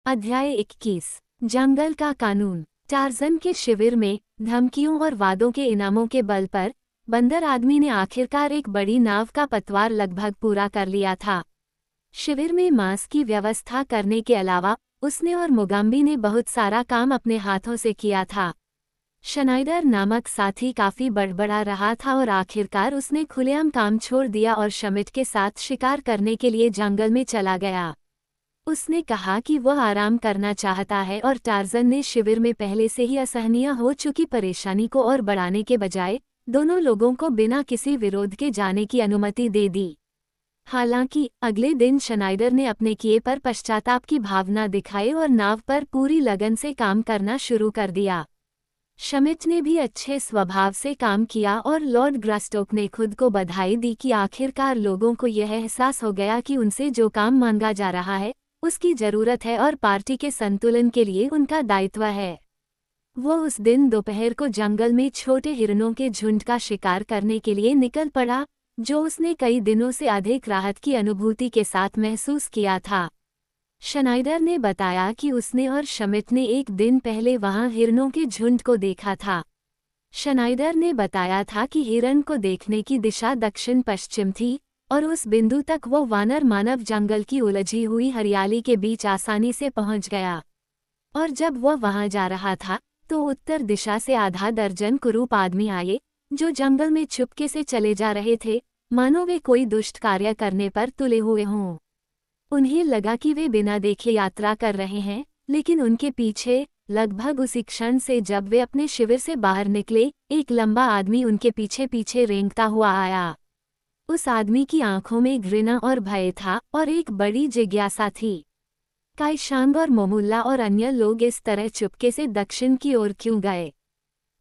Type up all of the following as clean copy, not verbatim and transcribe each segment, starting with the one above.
अध्याय 21। जंगल का कानून। टार्ज़न के शिविर में धमकियों और वादों के इनामों के बल पर बंदर आदमी ने आखिरकार एक बड़ी नाव का पतवार लगभग पूरा कर लिया था। शिविर में मांस की व्यवस्था करने के अलावा उसने और मुगाम्बी ने बहुत सारा काम अपने हाथों से किया था। शनाइडर नामक साथी काफी बड़बड़ा रहा था और आखिरकार उसने खुलेआम काम छोड़ दिया और शमिट के साथ शिकार करने के लिए जंगल में चला गया। उसने कहा कि वह आराम करना चाहता है और टार्ज़न ने शिविर में पहले से ही असहनीय हो चुकी परेशानी को और बढ़ाने के बजाय दोनों लोगों को बिना किसी विरोध के जाने की अनुमति दे दी। हालांकि अगले दिन शनाइडर ने अपने किए पर पश्चाताप की भावना दिखाई और नाव पर पूरी लगन से काम करना शुरू कर दिया। शमिट ने भी अच्छे स्वभाव से काम किया और लॉर्ड ग्रास्टोक ने खुद को बधाई दी कि आखिरकार लोगों को यह एहसास हो गया कि उनसे जो काम मांगा जा रहा है उसकी जरूरत है और पार्टी के संतुलन के लिए उनका दायित्व है। वो उस दिन दोपहर को जंगल में छोटे हिरणों के झुंड का शिकार करने के लिए निकल पड़ा, जो उसने कई दिनों से अधिक राहत की अनुभूति के साथ महसूस किया था। शनाइडर ने बताया कि उसने और शमिट ने एक दिन पहले वहां हिरणों के झुंड को देखा था। शनाइडर ने बताया था कि हिरण को देखने की दिशा दक्षिण पश्चिम थी और उस बिंदु तक वो वानर मानव जंगल की उलझी हुई हरियाली के बीच आसानी से पहुंच गया। और जब वह वहां जा रहा था तो उत्तर दिशा से आधा दर्जन कुरूप आदमी आए, जो जंगल में चुपके से चले जा रहे थे, मानो वे कोई दुष्ट कार्य करने पर तुले हुए हों। उन्हें लगा कि वे बिना देखे यात्रा कर रहे हैं, लेकिन उनके पीछे लगभग उसी क्षण से जब वे अपने शिविर से बाहर निकले, एक लंबा आदमी उनके पीछे पीछे रेंगता हुआ आया। उस आदमी की आंखों में घृणा और भय था और एक बड़ी जिज्ञासा थी। काइशांग और मोमुल्ला और अन्य लोग इस तरह चुपके से दक्षिण की ओर क्यों गए?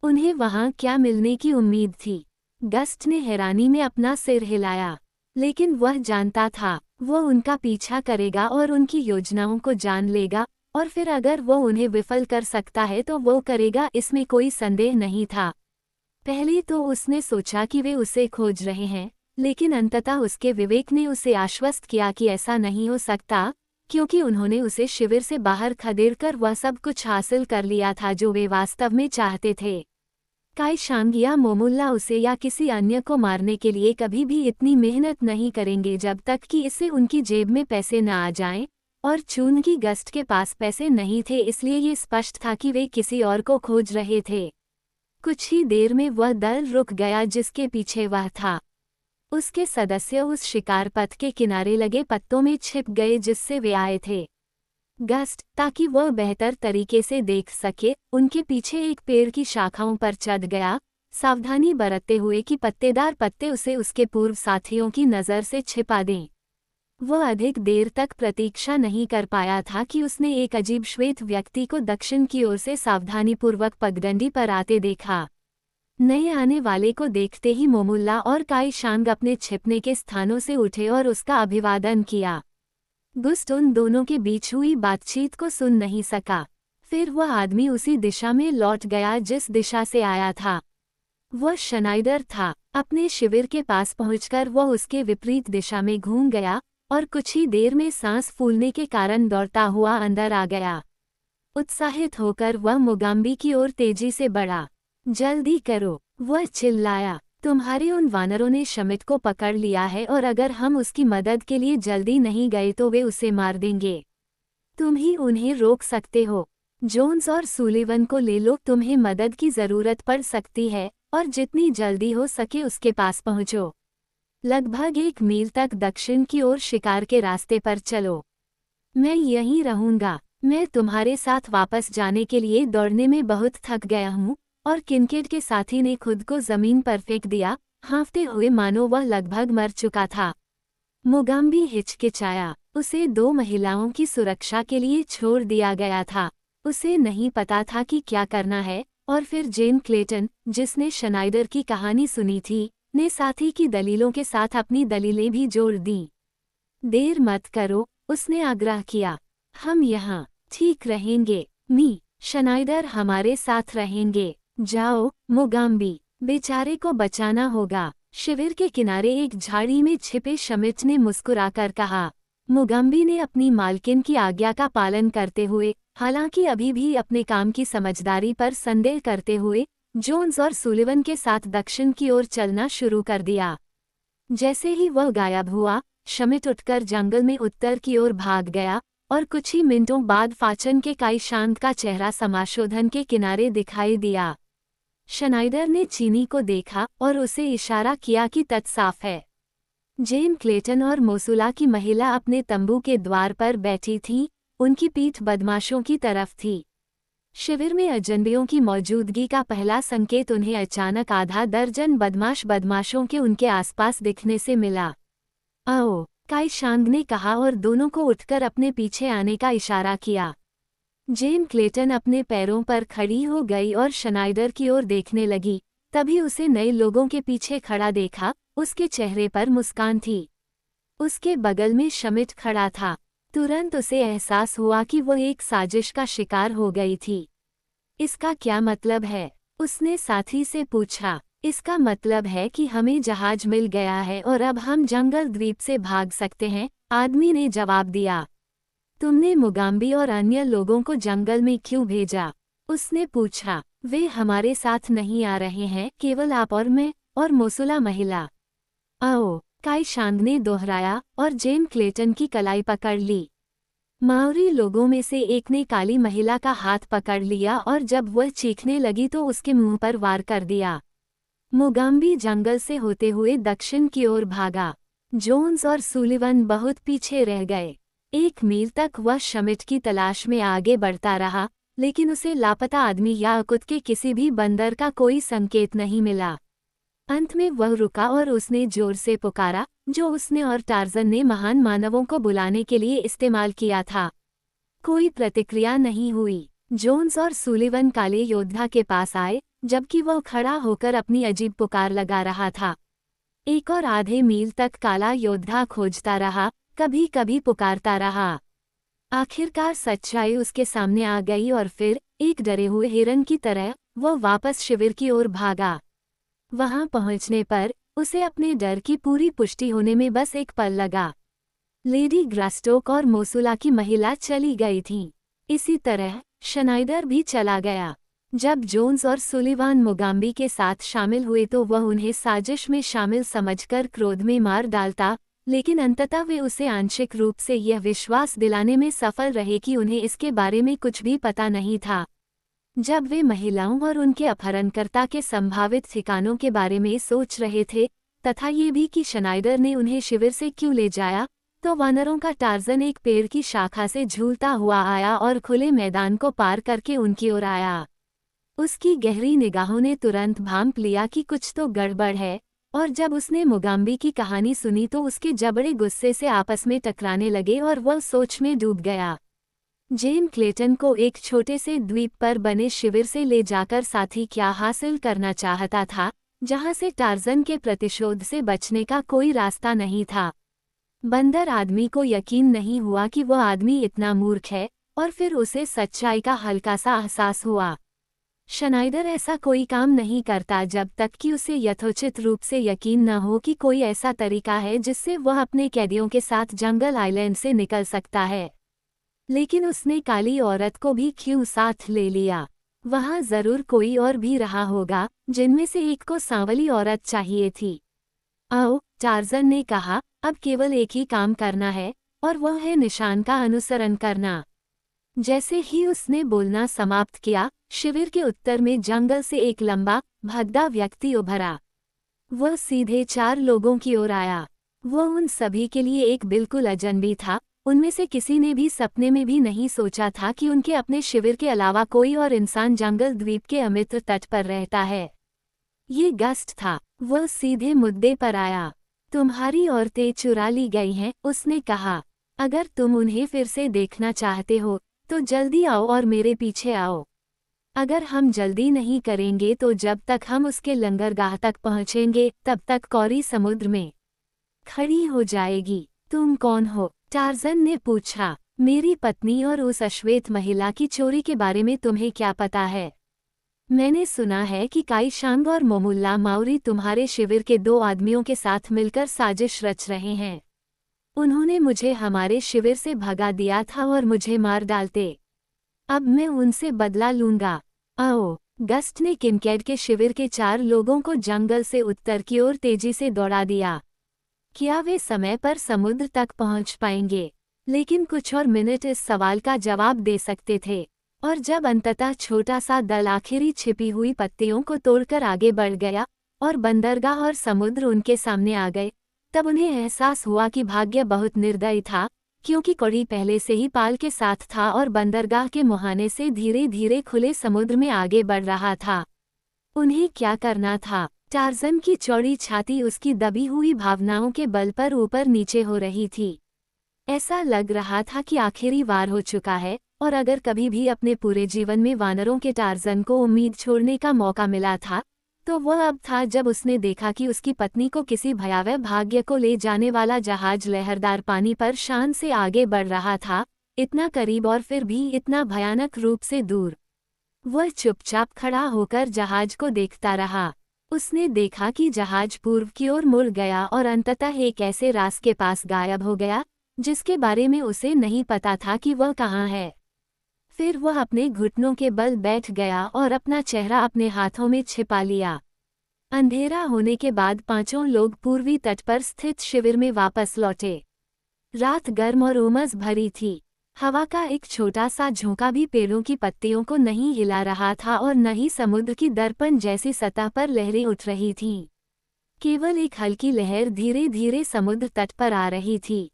उन्हें वहां क्या मिलने की उम्मीद थी? गस्ट ने हैरानी में अपना सिर हिलाया, लेकिन वह जानता था वो उनका पीछा करेगा और उनकी योजनाओं को जान लेगा, और फिर अगर वो उन्हें विफल कर सकता है तो वो करेगा, इसमें कोई संदेह नहीं था। पहले तो उसने सोचा कि वे उसे खोज रहे हैं, लेकिन अंततः उसके विवेक ने उसे आश्वस्त किया कि ऐसा नहीं हो सकता, क्योंकि उन्होंने उसे शिविर से बाहर खदेड़कर वह सब कुछ हासिल कर लिया था जो वे वास्तव में चाहते थे। काइशांग या मोमुल्ला उसे या किसी अन्य को मारने के लिए कभी भी इतनी मेहनत नहीं करेंगे जब तक कि इससे उनकी जेब में पैसे न आ जाएं, और चून की गस्ट के पास पैसे नहीं थे, इसलिए ये स्पष्ट था कि वे किसी और को खोज रहे थे। कुछ ही देर में वह दल रुक गया जिसके पीछे वह था। उसके सदस्य उस शिकार पथ के किनारे लगे पत्तों में छिप गए जिससे वे आए थे। गस्ट, ताकि वह बेहतर तरीके से देख सके, उनके पीछे एक पेड़ की शाखाओं पर चढ़ गया, सावधानी बरतते हुए कि पत्तेदार पत्ते उसे उसके पूर्व साथियों की नज़र से छिपा दें। वह अधिक देर तक प्रतीक्षा नहीं कर पाया था कि उसने एक अजीब श्वेत व्यक्ति को दक्षिण की ओर से सावधानीपूर्वक पगडंडी पर आते देखा। नए आने वाले को देखते ही मोमुल्ला और काइशांग अपने छिपने के स्थानों से उठे और उसका अभिवादन किया। गुस्ट उन दोनों के बीच हुई बातचीत को सुन नहीं सका। फिर वह आदमी उसी दिशा में लौट गया जिस दिशा से आया था। वह शनाइडर था। अपने शिविर के पास पहुंचकर वह उसके विपरीत दिशा में घूम गया और कुछ ही देर में सांस फूलने के कारण दौड़ता हुआ अंदर आ गया। उत्साहित होकर वह मुगाम्बी की ओर तेजी से बढ़ा। जल्दी करो, वह चिल्लाया, तुम्हारे उन वानरों ने शमिट को पकड़ लिया है और अगर हम उसकी मदद के लिए जल्दी नहीं गए तो वे उसे मार देंगे। तुम ही उन्हें रोक सकते हो। जोन्स और सुलिवन को ले लो, तुम्हें मदद की जरूरत पड़ सकती है और जितनी जल्दी हो सके उसके पास पहुंचो। लगभग 1 मील तक दक्षिण की ओर शिकार के रास्ते पर चलो। मैं यहीं रहूंगा। मैं तुम्हारे साथ वापस जाने के लिए दौड़ने में बहुत थक गया हूँ। और किनकेड के साथी ने खुद को जमीन पर फेंक दिया, हाँफते हुए मानो वह लगभग मर चुका था। मुगाम्बी हिचकिचाया। उसे 2 महिलाओं की सुरक्षा के लिए छोड़ दिया गया था। उसे नहीं पता था कि क्या करना है, और फिर जेन क्लेटन, जिसने शनाइडर की कहानी सुनी थी, ने साथी की दलीलों के साथ अपनी दलीलें भी जोड़ दीं। देर मत करो, उसने आग्रह किया। हम यहाँ ठीक रहेंगे। शनाइडर हमारे साथ रहेंगे। जाओ मुगाम्बी, बेचारे को बचाना होगा। शिविर के किनारे एक झाड़ी में छिपे शमिट ने मुस्कुराकर कहा। मुगाम्बी ने अपनी मालकिन की आज्ञा का पालन करते हुए, हालांकि अभी भी अपने काम की समझदारी पर संदेह करते हुए, जोन्स और सुलिवन के साथ दक्षिण की ओर चलना शुरू कर दिया। जैसे ही वह गायब हुआ, शमिट उठकर जंगल में उत्तर की ओर भाग गया और कुछ ही मिनटों बाद फाचन के काई शांत का चेहरा समाशोधन के किनारे दिखाई दिया। शनाइडर ने चीनी को देखा और उसे इशारा किया कि तट साफ है। जेन क्लेटन और मोसुला की महिला अपने तंबू के द्वार पर बैठी थी, उनकी पीठ बदमाशों की तरफ थी। शिविर में अजनबियों की मौजूदगी का पहला संकेत उन्हें अचानक आधा दर्जन बदमाशों के उनके आसपास दिखने से मिला। आओ, काई शांग ने कहा और दोनों को उठकर अपने पीछे आने का इशारा किया। जेन क्लेटन अपने पैरों पर खड़ी हो गई और शनाइडर की ओर देखने लगी, तभी उसे नए लोगों के पीछे खड़ा देखा, उसके चेहरे पर मुस्कान थी। उसके बगल में शमिट खड़ा था। तुरंत उसे एहसास हुआ कि वह एक साजिश का शिकार हो गई थी। इसका क्या मतलब है? उसने साथी से पूछा। इसका मतलब है कि हमें जहाज मिल गया है और अब हम जंगल द्वीप से भाग सकते हैं, आदमी ने जवाब दिया। तुमने मुगाम्बी और अन्य लोगों को जंगल में क्यों भेजा? उसने पूछा। वे हमारे साथ नहीं आ रहे हैं, केवल आप और मैं और मोसुला महिला। आओ, काई शांग ने दोहराया और जेन क्लेटन की कलाई पकड़ ली। माओरी लोगों में से एक ने काली महिला का हाथ पकड़ लिया और जब वह चीखने लगी तो उसके मुंह पर वार कर दिया। मुगाम्बी जंगल से होते हुए दक्षिण की ओर भागा। जोन्स और सुलिवन बहुत पीछे रह गए। 1 मील तक वह शमिट की तलाश में आगे बढ़ता रहा, लेकिन उसे लापता आदमी या अकुत के किसी भी बंदर का कोई संकेत नहीं मिला। अंत में वह रुका और उसने जोर से पुकारा, जो उसने और टार्जन ने महान मानवों को बुलाने के लिए इस्तेमाल किया था। कोई प्रतिक्रिया नहीं हुई। जोन्स और सुलिवन काले योद्धा के पास आए, जबकि वह खड़ा होकर अपनी अजीब पुकार लगा रहा था। 1 और आधे मील तक काला योद्धा खोजता रहा, कभी कभी पुकारता रहा। आखिरकार सच्चाई उसके सामने आ गई और फिर, एक डरे हुए हिरन की तरह, वह वापस शिविर की ओर भागा। वहां पहुंचने पर, उसे अपने डर की पूरी पुष्टि होने में बस एक पल लगा। लेडी ग्रास्टोक और मोसुला की महिला चली गई थीं। इसी तरह, शनाइडर भी चला गया। जब जोन्स और सुलिवान मुगाम्बी के साथ शामिल हुए तो वह उन्हें साजिश में शामिल समझकर क्रोध में मार डालता, लेकिन अंततः वे उसे आंशिक रूप से यह विश्वास दिलाने में सफल रहे कि उन्हें इसके बारे में कुछ भी पता नहीं था। जब वे महिलाओं और उनके अपहरणकर्ता के संभावित ठिकानों के बारे में सोच रहे थे, तथा ये भी कि शनाइडर ने उन्हें शिविर से क्यों ले जाया, तो वानरों का टार्जन एक पेड़ की शाखा से झूलता हुआ आया और खुले मैदान को पार करके उनकी ओर आया। उसकी गहरी निगाहों ने तुरंत भांप लिया कि कुछ तो गड़बड़ है, और जब उसने मुगाम्बी की कहानी सुनी तो उसके जबड़े गुस्से से आपस में टकराने लगे और वह सोच में डूब गया। जेन क्लेटन को एक छोटे से द्वीप पर बने शिविर से ले जाकर साथी क्या हासिल करना चाहता था, जहां से टार्जन के प्रतिशोध से बचने का कोई रास्ता नहीं था। बंदर आदमी को यकीन नहीं हुआ कि वह आदमी इतना मूर्ख है, और फिर उसे सच्चाई का हल्का सा एहसास हुआ। शनाइडर ऐसा कोई काम नहीं करता जब तक कि उसे यथोचित रूप से यकीन न हो कि कोई ऐसा तरीका है जिससे वह अपने कैदियों के साथ जंगल आइलैंड से निकल सकता है। लेकिन उसने काली औरत को भी क्यों साथ ले लिया? वहां जरूर कोई और भी रहा होगा, जिनमें से एक को सांवली औरत चाहिए थी। आओ, टार्जन ने कहा, अब केवल एक ही काम करना है, और वह है निशान का अनुसरण करना। जैसे ही उसने बोलना समाप्त किया, शिविर के उत्तर में जंगल से एक लंबा, भद्दा व्यक्ति उभरा। वह सीधे 4 लोगों की ओर आया। वह उन सभी के लिए एक बिल्कुल अजनबी था। उनमें से किसी ने भी सपने में भी नहीं सोचा था कि उनके अपने शिविर के अलावा कोई और इंसान जंगल द्वीप के अमित्र तट पर रहता है। ये गस्ट था। वह सीधे मुद्दे पर आया। तुम्हारी औरतें चुरा ली गई हैं, उसने कहा। अगर तुम उन्हें फिर से देखना चाहते हो, तो जल्दी आओ और मेरे पीछे आओ। अगर हम जल्दी नहीं करेंगे तो जब तक हम उसके लंगरगाह तक पहुँचेंगे, तब तक कौरी समुद्र में खड़ी हो जाएगी। तुम कौन हो? टार्जन ने पूछा। मेरी पत्नी और उस अश्वेत महिला की चोरी के बारे में तुम्हें क्या पता है? मैंने सुना है कि काई शांग और मोमुल्ला माउरी तुम्हारे शिविर के 2 आदमियों के साथ मिलकर साजिश रच रहे हैं। उन्होंने मुझे हमारे शिविर से भगा दिया था और मुझे मार डालते। अब मैं उनसे बदला लूंगा। आओ। गस्ट ने किनकेड के शिविर के 4 लोगों को जंगल से उत्तर की ओर तेजी से दौड़ा दिया। क्या वे समय पर समुद्र तक पहुंच पाएंगे? लेकिन कुछ और मिनट इस सवाल का जवाब दे सकते थे। और जब अंततः छोटा सा दल आखिरी छिपी हुई पत्तियों को तोड़कर आगे बढ़ गया और बंदरगाह और समुद्र उनके सामने आ गए, तब उन्हें एहसास हुआ कि भाग्य बहुत निर्दयी था, क्योंकि कौड़ी पहले से ही पाल के साथ था और बंदरगाह के मुहाने से धीरे धीरे खुले समुद्र में आगे बढ़ रहा था। उन्हें क्या करना था? टार्ज़न की चौड़ी छाती उसकी दबी हुई भावनाओं के बल पर ऊपर नीचे हो रही थी। ऐसा लग रहा था कि आखिरी वार हो चुका है, और अगर कभी भी अपने पूरे जीवन में वानरों के टार्ज़न को उम्मीद छोड़ने का मौका मिला था, तो वह अब था जब उसने देखा कि उसकी पत्नी को किसी भयावह भाग्य को ले जाने वाला जहाज लहरदार पानी पर शान से आगे बढ़ रहा था, इतना करीब और फिर भी इतना भयानक रूप से दूर। वह चुपचाप खड़ा होकर जहाज को देखता रहा। उसने देखा कि जहाज पूर्व की ओर मुड़ गया और अंततः एक ऐसे रास्ते के पास गायब हो गया जिसके बारे में उसे नहीं पता था कि वह कहाँ है। फिर वह अपने घुटनों के बल बैठ गया और अपना चेहरा अपने हाथों में छिपा लिया। अंधेरा होने के बाद 5 लोग पूर्वी तट पर स्थित शिविर में वापस लौटे। रात गर्म और उमस भरी थी। हवा का एक छोटा सा झोंका भी पेड़ों की पत्तियों को नहीं हिला रहा था और न ही समुद्र की दर्पण जैसी सतह पर लहरें उठ रही थीं। केवल एक हल्की लहर धीरे धीरे समुद्र तट पर आ रही थी।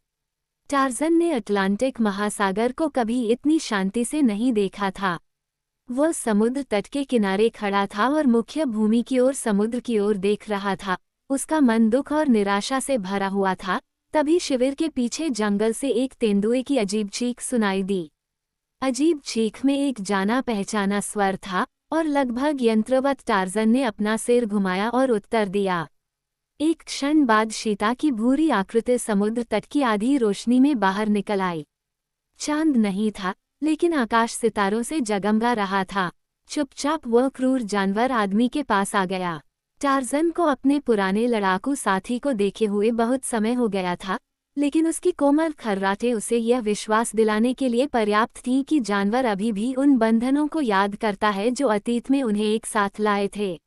टार्ज़न ने अटलांटिक महासागर को कभी इतनी शांति से नहीं देखा था। वह समुद्र तट के किनारे खड़ा था और मुख्य भूमि की ओर समुद्र की ओर देख रहा था। उसका मन दुख और निराशा से भरा हुआ था। तभी शिविर के पीछे जंगल से एक तेंदुए की अजीब चीख सुनाई दी। अजीब चीख में एक जाना पहचाना स्वर था और लगभग यंत्रवत टार्ज़न ने अपना सिर घुमाया और उत्तर दिया। एक क्षण बाद शीता की भूरी आकृति समुद्र तट की आधी रोशनी में बाहर निकल आई। चांद नहीं था, लेकिन आकाश सितारों से जगमगा रहा था। चुपचाप वह क्रूर जानवर आदमी के पास आ गया। टार्ज़न को अपने पुराने लड़ाकू साथी को देखे हुए बहुत समय हो गया था, लेकिन उसकी कोमल खर्राटें उसे यह विश्वास दिलाने के लिए पर्याप्त थीं कि जानवर अभी भी उन बंधनों को याद करता है जो अतीत में उन्हें एक साथ लाए थे।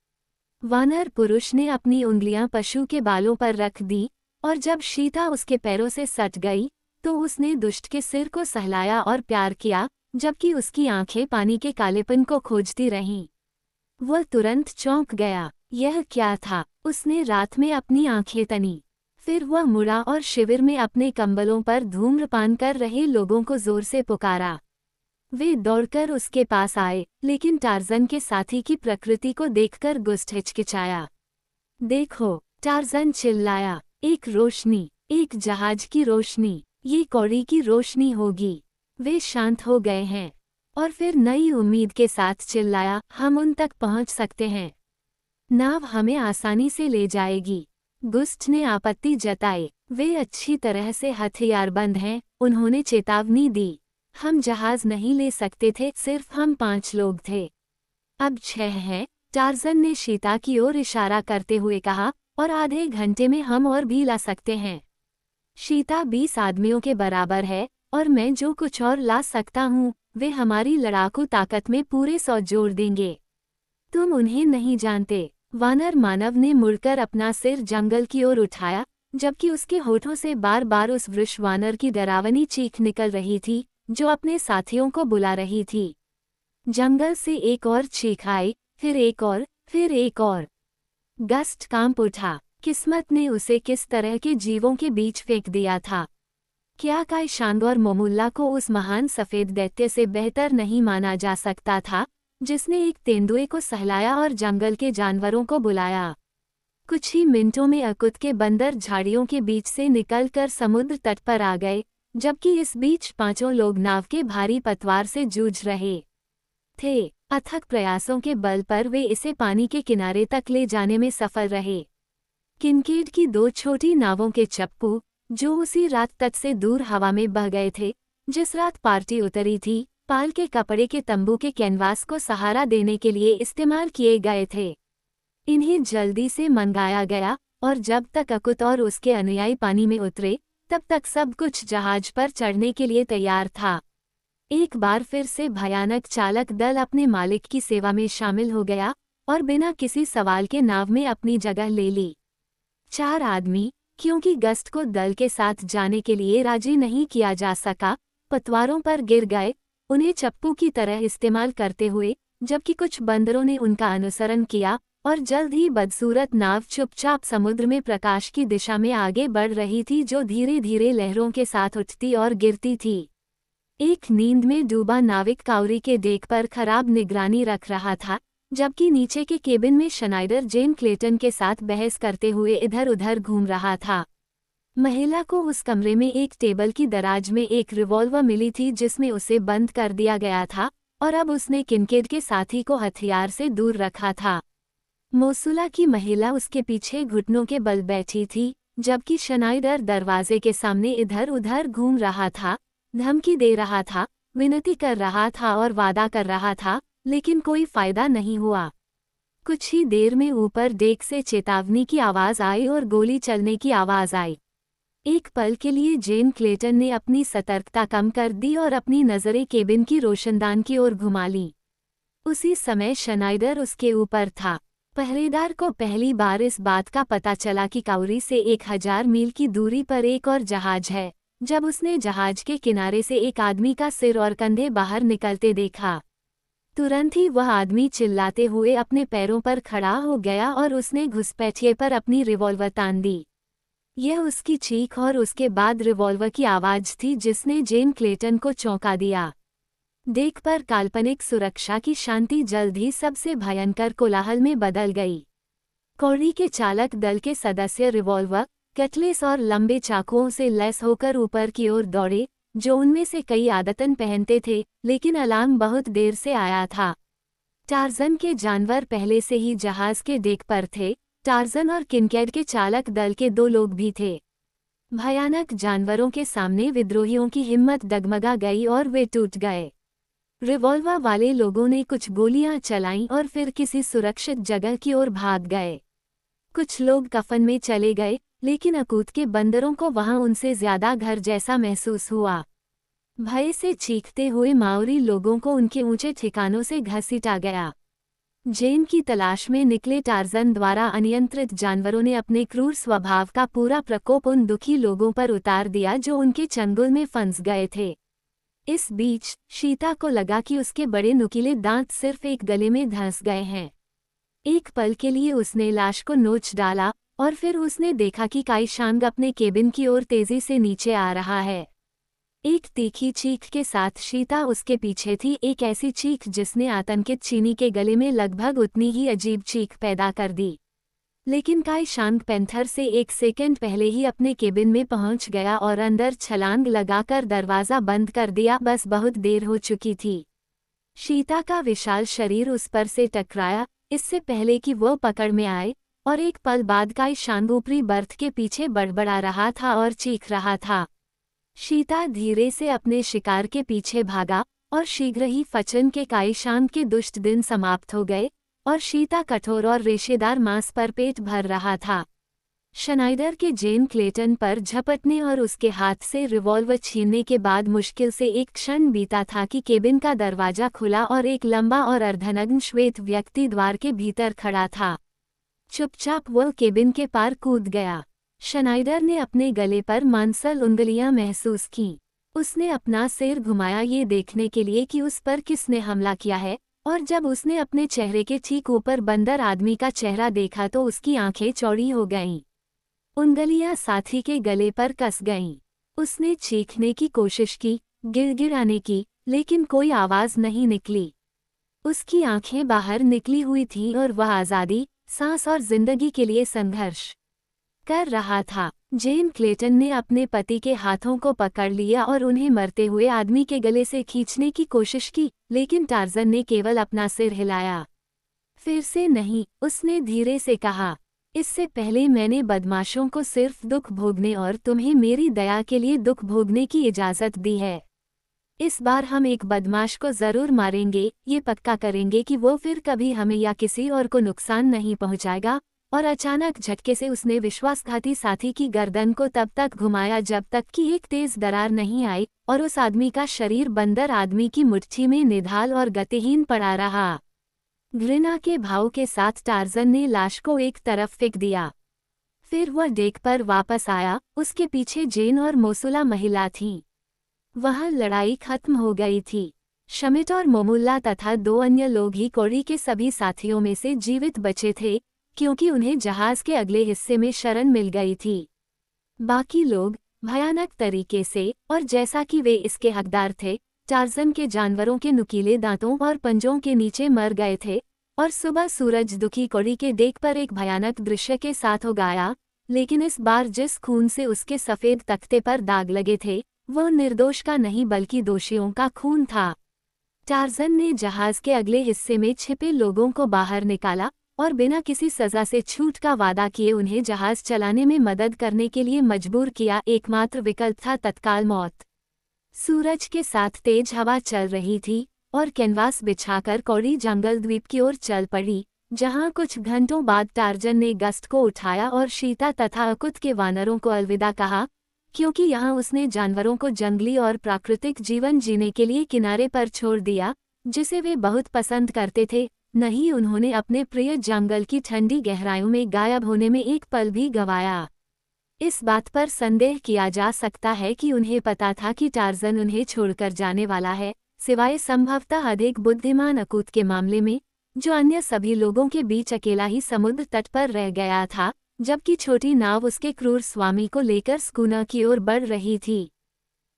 वानर पुरुष ने अपनी उंगलियां पशु के बालों पर रख दी, और जब शीता उसके पैरों से सट गई, तो उसने दुष्ट के सिर को सहलाया और प्यार किया, जबकि उसकी आंखें पानी के कालेपन को खोजती रहीं। वह तुरंत चौंक गया। यह क्या था? उसने रात में अपनी आंखें तनी। फिर वह मुड़ा और शिविर में अपने कंबलों पर धूम्रपान कर रहे लोगों को जोर से पुकारा। वे दौड़कर उसके पास आए, लेकिन टार्ज़न के साथी की प्रकृति को देखकर गुस्ट हिचकिचाया। देखो, टार्ज़न चिल्लाया, एक रोशनी, एक जहाज की रोशनी, ये कौड़ी की रोशनी होगी। वे शांत हो गए हैं, और फिर नई उम्मीद के साथ चिल्लाया, हम उन तक पहुंच सकते हैं। नाव हमें आसानी से ले जाएगी। गुस्ट ने आपत्ति जताई। वे अच्छी तरह से हथियारबंद हैं, उन्होंने चेतावनी दी। हम जहाज नहीं ले सकते थे, सिर्फ हम 5 लोग थे। अब 6 हैं, टार्ज़न ने शीता की ओर इशारा करते हुए कहा, और आधे घंटे में हम और भी ला सकते हैं। शीता 20 आदमियों के बराबर है, और मैं जो कुछ और ला सकता हूँ, वे हमारी लड़ाकू ताकत में पूरे 100 जोड़ देंगे। तुम उन्हें नहीं जानते। वानर मानव ने मुड़कर अपना सिर जंगल की ओर उठाया, जबकि उसके होठों से बार बार उस वृक्ष वानर की डरावनी चीख निकल रही थी, जो अपने साथियों को बुला रही थी। जंगल से एक और चीख आई, फिर एक और, फिर एक और। गस्ट कांप उठा। किस्मत ने उसे किस तरह के जीवों के बीच फेंक दिया था? क्या कायशांग और मोमुल्ला को उस महान सफेद दैत्य से बेहतर नहीं माना जा सकता था, जिसने एक तेंदुए को सहलाया और जंगल के जानवरों को बुलाया? कुछ ही मिनटों में अकुत के बंदर झाड़ियों के बीच से निकलकर समुद्र तट पर आ गए, जबकि इस बीच 5 लोग नाव के भारी पतवार से जूझ रहे थे। अथक प्रयासों के बल पर वे इसे पानी के किनारे तक ले जाने में सफल रहे। किनकेड की 2 छोटी नावों के चप्पू, जो उसी रात तट से दूर हवा में बह गए थे, जिस रात पार्टी उतरी थी, पाल के कपड़े के तंबू के कैनवास को सहारा देने के लिए इस्तेमाल किए गए थे। इन्हें जल्दी से मंगाया गया, और जब तक अकुत और उसके अनुयायी पानी में उतरे, तब तक सब कुछ जहाज पर चढ़ने के लिए तैयार था। एक बार फिर से भयानक चालक दल अपने मालिक की सेवा में शामिल हो गया और बिना किसी सवाल के नाव में अपनी जगह ले ली। 4 आदमी, क्योंकि गस्त को दल के साथ जाने के लिए राजी नहीं किया जा सका, पतवारों पर गिर गए, उन्हें चप्पू की तरह इस्तेमाल करते हुए, जबकि कुछ बंदरों ने उनका अनुसरण किया और जल्द ही बदसूरत नाव चुपचाप समुद्र में प्रकाश की दिशा में आगे बढ़ रही थी, जो धीरे धीरे लहरों के साथ उठती और गिरती थी। एक नींद में डूबा नाविक काउरी के डेक पर खराब निगरानी रख रहा था, जबकि नीचे के केबिन में शनाइडर जेन क्लेटन के साथ बहस करते हुए इधर उधर घूम रहा था। महिला को उस कमरे में एक टेबल की दराज में एक रिवॉल्वर मिली थी जिसमें उसे बंद कर दिया गया था, और अब उसने किनकेड के साथी को हथियार से दूर रखा था। मोसुला की महिला उसके पीछे घुटनों के बल बैठी थी, जबकि शनाइडर दरवाजे के सामने इधर उधर घूम रहा था, धमकी दे रहा था, विनती कर रहा था और वादा कर रहा था, लेकिन कोई फायदा नहीं हुआ। कुछ ही देर में ऊपर डेक से चेतावनी की आवाज आई और गोली चलने की आवाज आई। एक पल के लिए जेन क्लेटन ने अपनी सतर्कता कम कर दी और अपनी नजरें केबिन की रोशनदान की ओर घुमा ली। उसी समय शनाइडर उसके ऊपर था। पहरेदार को पहली बार इस बात का पता चला कि काउरी से 1000 मील की दूरी पर एक और जहाज है, जब उसने जहाज के किनारे से एक आदमी का सिर और कंधे बाहर निकलते देखा। तुरंत ही वह आदमी चिल्लाते हुए अपने पैरों पर खड़ा हो गया और उसने घुसपैठिए पर अपनी रिवॉल्वर तान दी। यह उसकी चीख और उसके बाद रिवॉल्वर की आवाज थी जिसने जेन क्लेटन को चौंका दिया। डेक पर काल्पनिक सुरक्षा की शांति जल्द ही सबसे भयंकर कोलाहल में बदल गई। कौड़ी के चालक दल के सदस्य रिवॉल्वर, कटलेस और लंबे चाकुओं से लैस होकर ऊपर की ओर दौड़े, जो उनमें से कई आदतन पहनते थे, लेकिन अलार्म बहुत देर से आया था। टार्जन के जानवर पहले से ही जहाज के डेक पर थे। टार्जन और किनकेड के चालक दल के 2 लोग भी थे। भयानक जानवरों के सामने विद्रोहियों की हिम्मत डगमगा गई और वे टूट गए। रिवॉल्वर वाले लोगों ने कुछ गोलियां चलाईं और फिर किसी सुरक्षित जगह की ओर भाग गए। कुछ लोग कफन में चले गए, लेकिन अकूत के बंदरों को वहां उनसे ज्यादा घर जैसा महसूस हुआ। भय से चीखते हुए माओरी लोगों को उनके ऊंचे ठिकानों से घसीटा गया। जेन की तलाश में निकले टार्जन द्वारा अनियंत्रित जानवरों ने अपने क्रूर स्वभाव का पूरा प्रकोप उन दुखी लोगों पर उतार दिया जो उनके चंगुल में फंस गए थे। इस बीच शीता को लगा कि उसके बड़े नुकीले दांत सिर्फ एक गले में धंस गए हैं। एक पल के लिए उसने लाश को नोच डाला और फिर उसने देखा कि काईशांग अपने केबिन की ओर तेजी से नीचे आ रहा है। एक तीखी चीख के साथ शीता उसके पीछे थी, एक ऐसी चीख जिसने आतंकित चीनी के गले में लगभग उतनी ही अजीब चीख पैदा कर दी। लेकिन काईशांग पैंथर से 1 सेकंड पहले ही अपने केबिन में पहुंच गया और अंदर छलांग लगाकर दरवाज़ा बंद कर दिया। बस बहुत देर हो चुकी थी। शीता का विशाल शरीर उस पर से टकराया, इससे पहले कि वो पकड़ में आए, और एक पल बाद काईशांग ऊपरी बर्थ के पीछे बड़बड़ा रहा था और चीख रहा था। शीता धीरे से अपने शिकार के पीछे भागा और शीघ्र ही फचन के काईशांग के दुष्ट दिन समाप्त हो गए और शीता कठोर और रेशेदार मांस पर पेट भर रहा था। शनाइडर के जेन क्लेटन पर झपटने और उसके हाथ से रिवॉल्वर छीनने के बाद मुश्किल से एक क्षण बीता था कि केबिन का दरवाजा खुला और एक लंबा और अर्धनग्न श्वेत व्यक्ति द्वार के भीतर खड़ा था। चुपचाप वह केबिन के पार कूद गया। शनाइडर ने अपने गले पर मांसल उंगलियां महसूस की। उसने अपना सिर घुमाया ये देखने के लिए कि उस पर किसने हमला किया है, और जब उसने अपने चेहरे के ठीक ऊपर बंदर आदमी का चेहरा देखा तो उसकी आंखें चौड़ी हो गईं। उंगलियां साथी के गले पर कस गईं। उसने चीखने की कोशिश की, गिड़गिड़ाने की, लेकिन कोई आवाज नहीं निकली। उसकी आंखें बाहर निकली हुई थीं और वह आज़ादी, सांस और जिंदगी के लिए संघर्ष कर रहा था। जेन क्लेटन ने अपने पति के हाथों को पकड़ लिया और उन्हें मरते हुए आदमी के गले से खींचने की कोशिश की, लेकिन टार्जन ने केवल अपना सिर हिलाया। फिर से नहीं, उसने धीरे से कहा। इससे पहले मैंने बदमाशों को सिर्फ दुख भोगने और तुम्हें मेरी दया के लिए दुख भोगने की इजाज़त दी है। इस बार हम एक बदमाश को ज़रूर मारेंगे, ये पक्का करेंगे कि वो फिर कभी हमें या किसी और को नुकसान नहीं पहुंचाएगा, और अचानक झटके से उसने विश्वासघाती साथी की गर्दन को तब तक घुमाया जब तक कि एक तेज दरार नहीं आई और उस आदमी का शरीर बंदर आदमी की मुट्ठी में निढाल और गतिहीन पड़ा रहा। घृणा के भाव के साथ टार्जन ने लाश को एक तरफ फेंक दिया। फिर वह डेक पर वापस आया। उसके पीछे जेन और मोसुला महिला थीं। वह लड़ाई खत्म हो गई थी। शमिट और मोमुल्ला तथा 2 अन्य लोग ही कोड़ी के सभी साथियों में से जीवित बचे थे, क्योंकि उन्हें जहाज के अगले हिस्से में शरण मिल गई थी। बाकी लोग भयानक तरीके से, और जैसा कि वे इसके हकदार थे, टार्जन के जानवरों के नुकीले दांतों और पंजों के नीचे मर गए थे। और सुबह सूरज दुखी कोड़ी के डेक पर एक भयानक दृश्य के साथ उगाया, लेकिन इस बार जिस खून से उसके सफ़ेद तख्ते पर दाग लगे थे वह निर्दोष का नहीं बल्कि दोषियों का खून था। टार्जन ने जहाज के अगले हिस्से में छिपे लोगों को बाहर निकाला और बिना किसी सजा से छूट का वादा किए उन्हें जहाज चलाने में मदद करने के लिए मजबूर किया। एकमात्र विकल्प था तत्काल मौत। सूरज के साथ तेज हवा चल रही थी और कैनवास बिछाकर कौड़ी जंगल द्वीप की ओर चल पड़ी, जहां कुछ घंटों बाद टार्जन ने गश्त को उठाया और शीता तथा अकुत के वानरों को अलविदा कहा, क्योंकि यहाँ उसने जानवरों को जंगली और प्राकृतिक जीवन जीने के लिए किनारे पर छोड़ दिया, जिसे वे बहुत पसंद करते थे। नहीं, उन्होंने अपने प्रिय जंगल की ठंडी गहराइयों में गायब होने में एक पल भी गंवाया। इस बात पर संदेह किया जा सकता है कि उन्हें पता था कि टार्जन उन्हें छोड़कर जाने वाला है, सिवाय संभवतः अधिक बुद्धिमान अकूत के मामले में, जो अन्य सभी लोगों के बीच अकेला ही समुद्र तट पर रह गया था, जबकि छोटी नाव उसके क्रूर स्वामी को लेकर स्कूना की ओर बढ़ रही थी।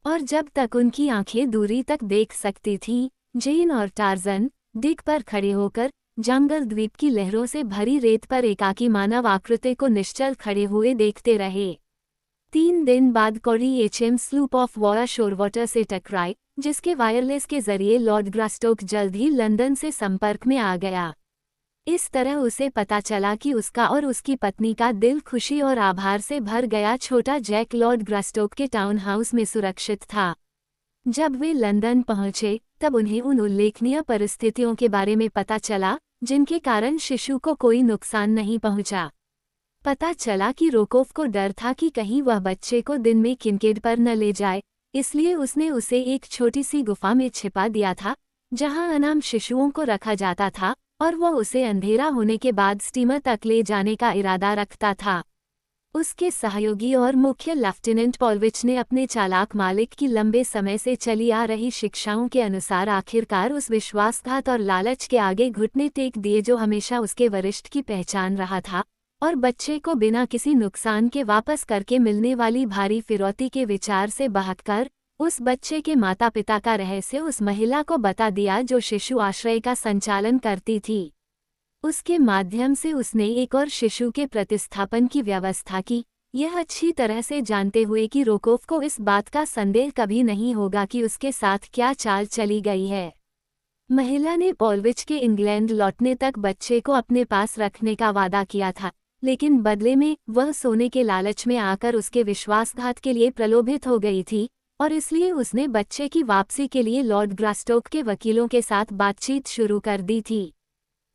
और जब तक उनकी आंखें दूरी तक देख सकती थीं, जेन और टार्जन डिग पर खड़े होकर जंगल द्वीप की लहरों से भरी रेत पर एकाकी मानव आकृति को निश्चल खड़े हुए देखते रहे। 3 दिन बाद कौड़ी एचएम स्लूप ऑफ वॉर शोरवाटर से टकराई, जिसके वायरलेस के जरिए लॉर्ड ग्रास्टोक जल्द ही लंदन से संपर्क में आ गया। इस तरह उसे पता चला कि उसका और उसकी पत्नी का दिल खुशी और आभार से भर गया। छोटा जैक लॉर्ड ग्रास्टोक के टाउन हाउस में सुरक्षित था। जब वे लंदन पहुंचे तब उन्हें उन उल्लेखनीय परिस्थितियों के बारे में पता चला जिनके कारण शिशु को कोई नुकसान नहीं पहुंचा। पता चला कि रोकोफ को डर था कि कहीं वह बच्चे को दिन में किनकेड पर न ले जाए, इसलिए उसने उसे एक छोटी सी गुफा में छिपा दिया था, जहां अनाम शिशुओं को रखा जाता था, और वह उसे अंधेरा होने के बाद स्टीमर तक ले जाने का इरादा रखता था। उसके सहयोगी और मुख्य लेफ्टिनेंट पॉलविच ने अपने चालाक मालिक की लंबे समय से चली आ रही शिक्षाओं के अनुसार आखिरकार उस विश्वासघात और लालच के आगे घुटने टेक दिए जो हमेशा उसके वरिष्ठ की पहचान रहा था, और बच्चे को बिना किसी नुकसान के वापस करके मिलने वाली भारी फिरौती के विचार से बहककर उस बच्चे के माता पिता का रहस्य उस महिला को बता दिया जो शिशु आश्रय का संचालन करती थी। उसके माध्यम से उसने एक और शिशु के प्रतिस्थापन की व्यवस्था की, यह अच्छी तरह से जानते हुए कि रोकोफ को इस बात का संदेह कभी नहीं होगा कि उसके साथ क्या चाल चली गई है। महिला ने पॉलविच के इंग्लैंड लौटने तक बच्चे को अपने पास रखने का वादा किया था, लेकिन बदले में वह सोने के लालच में आकर उसके विश्वासघात के लिए प्रलोभित हो गई थी, और इसलिए उसने बच्चे की वापसी के लिए लॉर्ड ग्रास्टोक के वकीलों के साथ बातचीत शुरू कर दी थी।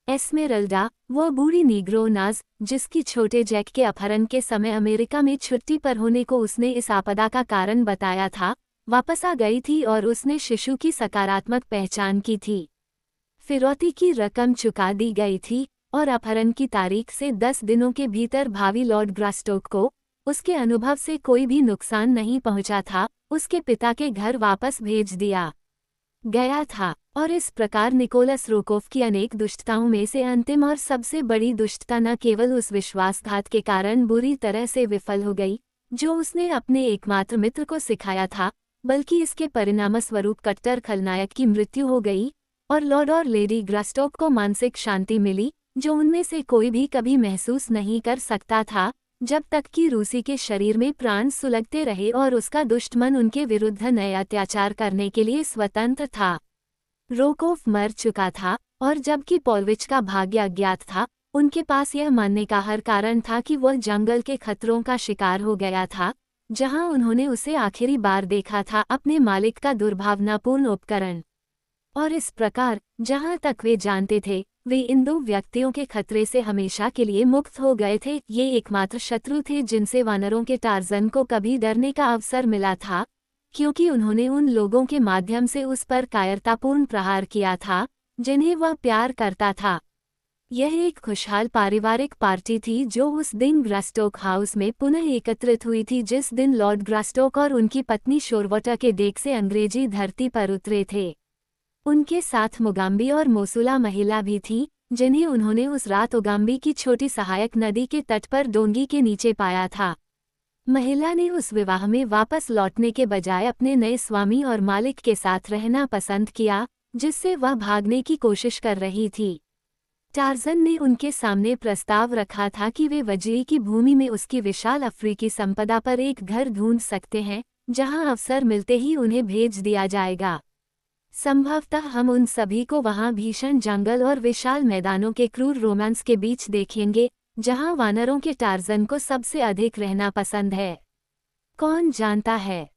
एस्मेरल्डा, वह बूढ़ी नीग्रो नाज, जिसकी छोटे जैक के अपहरण के समय अमेरिका में छुट्टी पर होने को उसने इस आपदा का कारण बताया था, वापस आ गई थी और उसने शिशु की सकारात्मक पहचान की थी। फिरौती की रकम चुका दी गई थी और अपहरण की तारीख से 10 दिनों के भीतर भावी लॉर्ड ग्रास्टोक को, उसके अनुभव से कोई भी नुकसान नहीं पहुंचा था, उसके पिता के घर वापस भेज दिया गया था। और इस प्रकार निकोलस रोकोफ की अनेक दुष्टताओं में से अंतिम और सबसे बड़ी दुष्टता न केवल उस विश्वासघात के कारण बुरी तरह से विफल हो गई जो उसने अपने एकमात्र मित्र को सिखाया था, बल्कि इसके परिणामस्वरूप कट्टर खलनायक की मृत्यु हो गई और लॉर्ड और लेडी ग्रास्टोक को मानसिक शांति मिली जो उनमें से कोई भी कभी महसूस नहीं कर सकता था, जब तक कि रूसी के शरीर में प्राण सुलगते रहे और उसका दुष्ट मन उनके विरुद्ध नए अत्याचार करने के लिए स्वतंत्र था। रोकोफ मर चुका था, और जबकि पॉलविच का भाग्य अज्ञात था, उनके पास यह मानने का हर कारण था कि वह जंगल के खतरों का शिकार हो गया था, जहां उन्होंने उसे आखिरी बार देखा था, अपने मालिक का दुर्भावनापूर्ण उपकरण। और इस प्रकार जहां तक वे जानते थे वे इन दो व्यक्तियों के खतरे से हमेशा के लिए मुक्त हो गए थे। ये एकमात्र शत्रु थे जिनसे वानरों के टार्ज़न को कभी डरने का अवसर मिला था, क्योंकि उन्होंने उन लोगों के माध्यम से उस पर कायरतापूर्ण प्रहार किया था जिन्हें वह प्यार करता था। यह एक खुशहाल पारिवारिक पार्टी थी जो उस दिन ग्रास्टोक हाउस में पुनः एकत्रित हुई थी, जिस दिन लॉर्ड ग्रास्टोक और उनकी पत्नी शोरवॉटर के डेक से अंग्रेजी धरती पर उतरे थे। उनके साथ मुगाम्बी और मोसुला महिला भी थी, जिन्हें उन्होंने उस रात उगाम्बी की छोटी सहायक नदी के तट पर डोंगी के नीचे पाया था। महिला ने उस विवाह में वापस लौटने के बजाय अपने नए स्वामी और मालिक के साथ रहना पसंद किया, जिससे वह भागने की कोशिश कर रही थी। टार्ज़न ने उनके सामने प्रस्ताव रखा था कि वे वजीरी की भूमि में उसकी विशाल अफ्रीकी संपदा पर एक घर ढूंढ सकते हैं, जहां अवसर मिलते ही उन्हें भेज दिया जाएगा। संभवतः हम उन सभी को वहां भीषण जंगल और विशाल मैदानों के क्रूर रोमांस के बीच देखेंगे, जहां वानरों के टार्ज़न को सबसे अधिक रहना पसंद है। कौन जानता है।